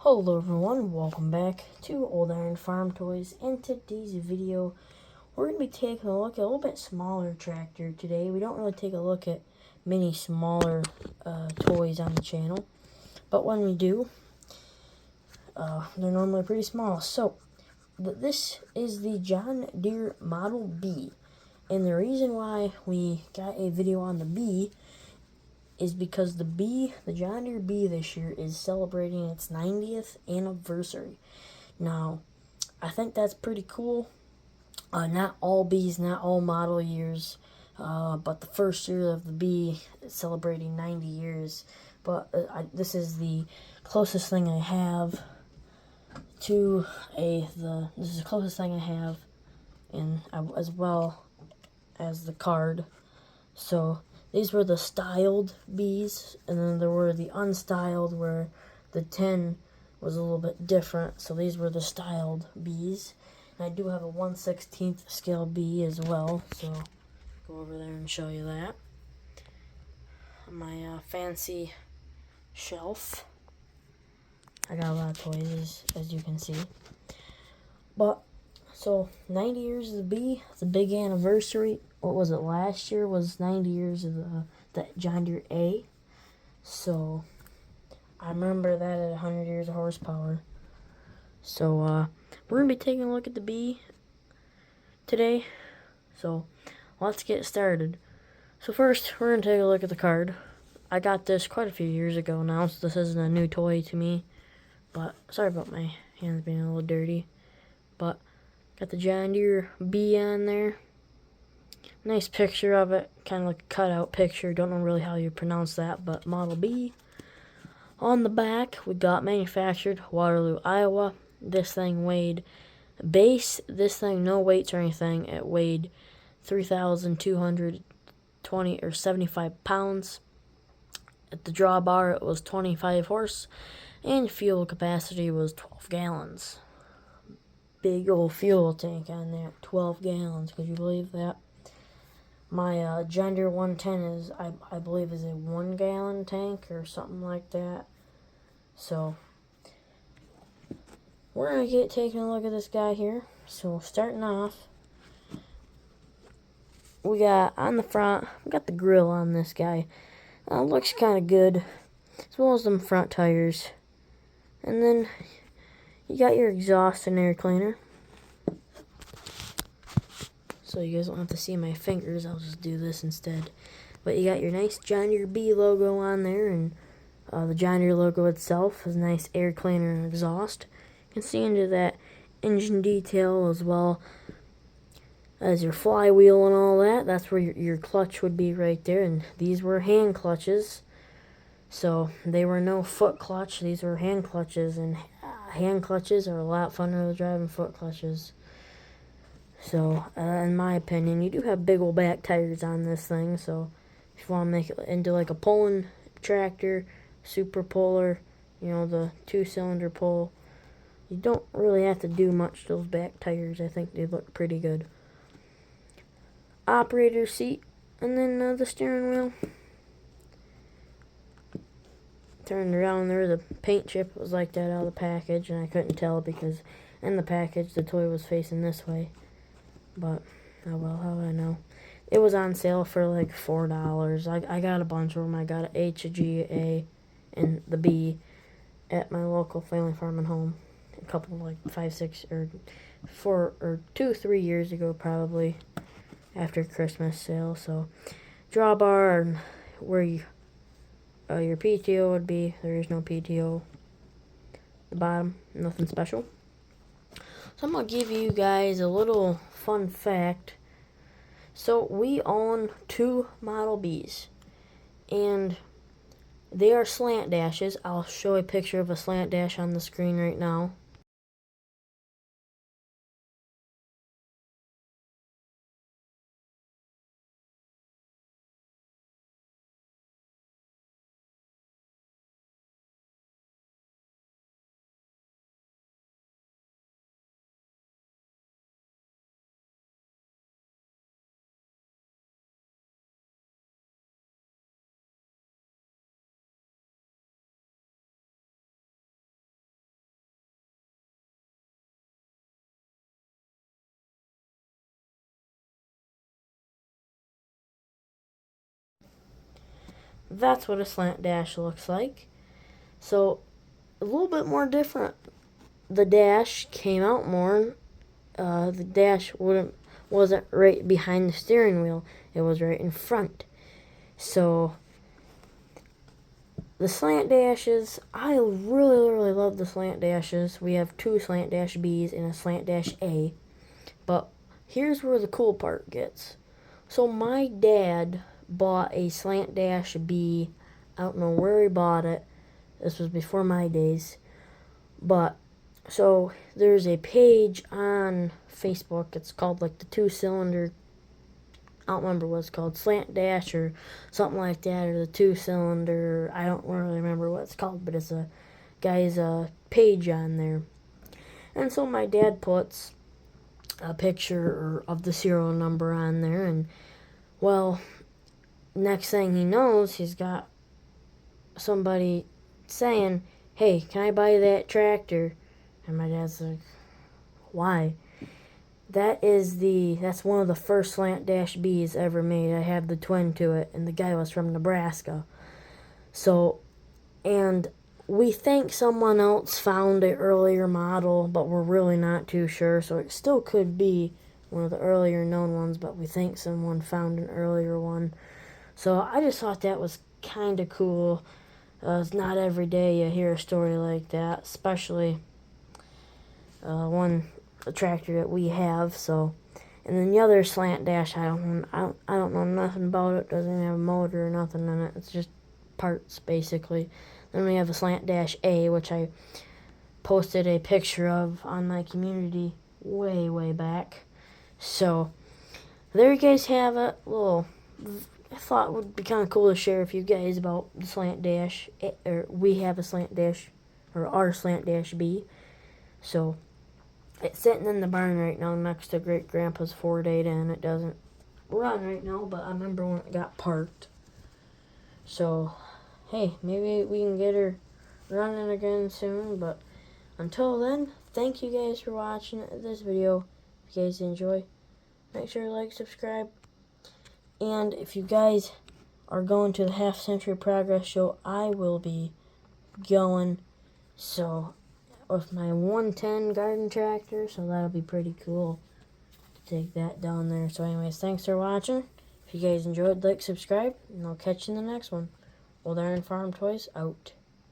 Hello everyone, welcome back to Old Iron Farm Toys. In today's video, we're going to be taking a look at a little bit smaller tractor today. We don't really take a look at many smaller toys on the channel, but when we do, they're normally pretty small. So, this is the John Deere Model B, and the reason why we got a video on the B is because the John Deere B this year is celebrating its 90th anniversary. Now, I think that's pretty cool. Not all Bs, not all model years, but the first year of the B is celebrating 90 years. But this is the closest thing I have to this is the closest thing I have, and as well as the card. So these were the styled Bs, and then there were the unstyled where the 10 was a little bit different. So these were the styled Bs. And I do have a 1/16 scale B as well, so go over there and show you that. My fancy shelf. I got a lot of toys, as you can see. But, so 90 years of the B, it's a big anniversary. What was it, last year was 90 years of the John Deere A. So, I remember that at 100 years of horsepower. So, we're going to be taking a look at the B today. So, let's get started. So first, we're going to take a look at the card. I got this quite a few years ago now, so this isn't a new toy to me. But, sorry about my hands being a little dirty. But, got the John Deere B on there. Nice picture of it, kind of like a cutout picture. Don't know really how you pronounce that, but Model B. On the back, we got manufactured Waterloo, Iowa. This thing weighed base. This thing, no weights or anything. It weighed 3,220 or 75 pounds. At the drawbar, it was 25 horse, and fuel capacity was 12 gallons. Big old fuel tank on there, 12 gallons. Could you believe that? My John Deere 110 is, I believe, is a 1 gallon tank or something like that. So, we're going to get taking a look at this guy here. So, starting off, we got on the front, we got the grill on this guy. Looks kind of good, as well as them front tires. And then, you got your exhaust and air cleaner. So you guys don't have to see my fingers, I'll just do this instead. But you got your nice John Deere B logo on there, and the John Deere logo itself is a nice air cleaner and exhaust. You can see into that engine detail as well as your flywheel and all that. That's where your clutch would be right there, and these were hand clutches. So they were no foot clutch, these were hand clutches, and hand clutches are a lot funner to drive than foot clutches. So, in my opinion, you do have big old back tires on this thing, so if you want to make it into like a pulling tractor, super puller, you know, the 2-cylinder pull, you don't really have to do much to those back tires. I think they look pretty good. Operator seat, and then the steering wheel. Turned around there, the paint chip was like that out of the package, and I couldn't tell because in the package the toy was facing this way. But, oh well, how would I know? It was on sale for like $4. I got a bunch of them. I got an H, a G, A, and the B at my local family farm and home. A couple, like 5, 6, or 4, or 2, 3 years ago probably, after Christmas sale. So, drawbar and where your PTO would be. There is no PTO. The bottom, nothing special. So I'm going to give you guys a little fun fact. So we own 2 Model Bs, and they are slant dashes. I'll show a picture of a slant dash on the screen right now. that's what a slant dash looks like. So a little bit more different. The dash came out more. The dash wasn't right behind the steering wheel. It was right in front. So the slant dashes, I really love the slant dashes. We have 2 slant dash Bs and a slant dash A. But here's where the cool part gets. So my dad bought a slant dash B. I don't know where he bought it. This was before my days. But so there's a page on Facebook. It's called like the 2-cylinder. I don't remember what it's called, slant dash or something like that, or the 2-cylinder. I don't really remember what it's called, but it's a guy's page on there. And so my dad puts a picture of the serial number on there, and well, next thing he knows, he's got somebody saying, "Hey, can I buy that tractor?" And my dad's like, "Why?" That's one of the first slant dash Bs ever made. I have the twin to it, and the guy was from Nebraska. So, and we think someone else found an earlier model, but we're really not too sure. So it still could be one of the earlier known ones, but we think someone found an earlier one. So I just thought that was kind of cool. It's not every day you hear a story like that, especially a tractor that we have. So, and then the other slant dash, I don't know nothing about it. Doesn't have a motor or nothing in it. It's just parts basically. Then we have a slant dash A, which I posted a picture of on my community way back. So there you guys have it. Well, I thought it would be kind of cool to share with you guys about the slant dash, or we have a slant dash, or our slant dash B. So it's sitting in the barn right now next to Great Grandpa's Ford Ada, and it doesn't run right now, but I remember when it got parked. So, hey, maybe we can get her running again soon, but until then, thank you guys for watching this video. If you guys enjoy, make sure to like, subscribe, and if you guys are going to the Half Century Progress Show, I will be going, so with my 110 garden tractor, so that'll be pretty cool to take that down there. So anyways, thanks for watching. If you guys enjoyed, like, subscribe, and I'll catch you in the next one. Old Iron Farm Toys out.